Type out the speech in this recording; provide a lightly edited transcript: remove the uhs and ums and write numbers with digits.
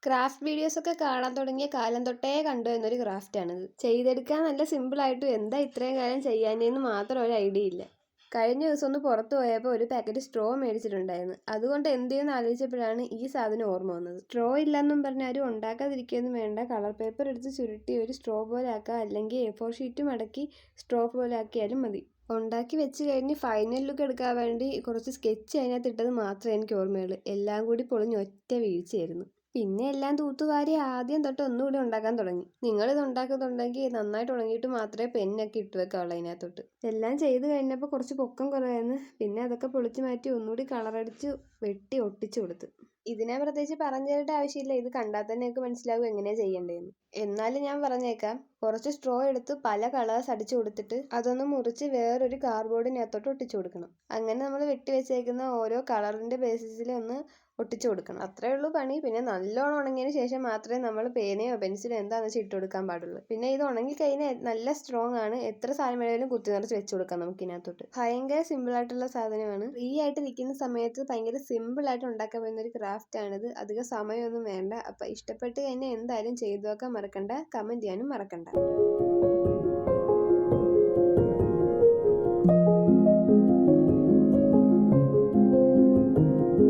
Craft വീഡിയോസൊക്കെ കാണാൻ തുടങ്ങിയ കാലം തൊട്ടേ കണ്ടുവരുന്നൊരു ക്രാഫ്റ്റാണിത്. ചെയ്തെടുക്കാൻ നല്ല സിമ്പിളായിട്ടും എന്താ ഇത്രയും കാലം ചെയ്യാഞ്ഞേന്ന് മാത്രം ഒരു ഐഡിയ ഇല്ല. കഴിഞ്ഞ ദിവസം ഒന്ന് പുറത്ത് പോയപ്പോൾ ഒരു പാക്കറ്റ് സ്ട്രോ മേടിച്ചിട്ടുണ്ടായിരുന്നു. അതുകൊണ്ട് എന്ത് ചെയ്യുമെന്ന് ആലോചിച്ചപ്പോഴാണ് ഈ സാധനം ഓർമ്മ വന്നത്. സ്ട്രോ ഇല്ലെന്നും പറഞ്ഞ് ആരും ഉണ്ടാക്കാതിരിക്കുകയൊന്നും വേണ്ട. കളർ പേപ്പർ എടുത്ത് ചുരുട്ടി ഒരു സ്ട്രോ പോലെ ആക്കുക, അല്ലെങ്കിൽ A4 ഷീറ്റ് മടക്കി സ്ട്രോ പോലെ ആക്കിയാലും മതി. ഉണ്ടാക്കി വെച്ച് കഴിഞ്ഞ് ഫൈനൽ ലുക്ക് എടുക്കാൻ വേണ്ടി കുറച്ച് സ്കെച്ച് അതിനകത്ത് ഇട്ടത് മാത്രമേ എനിക്ക് ഓർമ്മയുള്ളൂ. എല്ലാം കൂടി പൊളിഞ്ഞ് ഒറ്റ വീഴ്ചയായിരുന്നു. പിന്നെ എല്ലാം തൂത്തുവാരി ആദ്യം തൊട്ട് ഒന്നുകൂടി ഉണ്ടാക്കാൻ തുടങ്ങി. നിങ്ങളിത് ഉണ്ടാക്കുന്നുണ്ടെങ്കിൽ നന്നായിട്ട് ഉണങ്ങിയിട്ട് മാത്രമേ പെന്നൊക്കെ ഇട്ട് വെക്കാവുള്ളൂ അതിനകത്തോട്ട്. എല്ലാം ചെയ്ത് കഴിഞ്ഞപ്പോൾ കുറച്ച് പൊക്കം കുറവായിരുന്നു. പിന്നെ അതൊക്കെ പൊളിച്ച് മാറ്റി ഒന്നുകൂടി കളറടിച്ച് വെട്ടി ഒട്ടിച്ചു കൊടുത്തു. ഇതിനെ പ്രത്യേകിച്ച് പറഞ്ഞു തരേണ്ട ആവശ്യമില്ല. ഇത് കണ്ടാൽ തന്നെ നിങ്ങൾക്ക് മനസ്സിലാവും എങ്ങനെയാണ് ചെയ്യേണ്ടതെന്ന്. എന്നാലും ഞാൻ പറഞ്ഞേക്കാം, കുറച്ച് സ്ട്രോ എടുത്ത് പല കളേഴ്സ് അടിച്ചു കൊടുത്തിട്ട് അതൊന്ന് മുറിച്ച് വേറൊരു കാർഡ്ബോർഡിനകത്തോട്ട് ഒട്ടിച്ചു കൊടുക്കണം. അങ്ങനെ നമ്മൾ വെട്ടി വെച്ചേക്കുന്ന ഓരോ കളറിൻ്റെ ബേസിസിൽ ഒന്ന് ഒട്ടിച്ചു കൊടുക്കണം. അത്രേ ഉള്ളൂ പണി. പിന്നെ നല്ലോണം ഉണങ്ങിയതിന് ശേഷം മാത്രമേ നമ്മൾ പേനയോ പെൻസിലോ എന്താണെന്ന് വെച്ചാൽ ഇട്ട് കൊടുക്കാൻ പാടുള്ളൂ. പിന്നെ ഇത് ഉണങ്ങിക്കഴിഞ്ഞാൽ നല്ല സ്ട്രോങ് ആണ്. എത്ര സാധനം വേണമെങ്കിലും കുത്തി നിറച്ച് വെച്ച് കൊടുക്കാം നമുക്ക് ഇതിനകത്തോട്ട്. ഭയങ്കര സിമ്പിളായിട്ടുള്ള സാധനമാണ്. ഫ്രീ ആയിട്ട് നിൽക്കുന്ന സമയത്ത് ഭയങ്കര സിമ്പിളായിട്ട് ഉണ്ടാക്കാൻ പറ്റുന്ന ഒരു ക്രാഫ്റ്റാണിത്. അധികം സമയമൊന്നും വേണ്ട. അപ്പോൾ ഇഷ്ടപ്പെട്ട് കഴിഞ്ഞാൽ എന്തായാലും ചെയ്തു നോക്കാൻ മറക്കണ്ട. കമൻറ്റ് ചെയ്യാനും മറക്കണ്ട.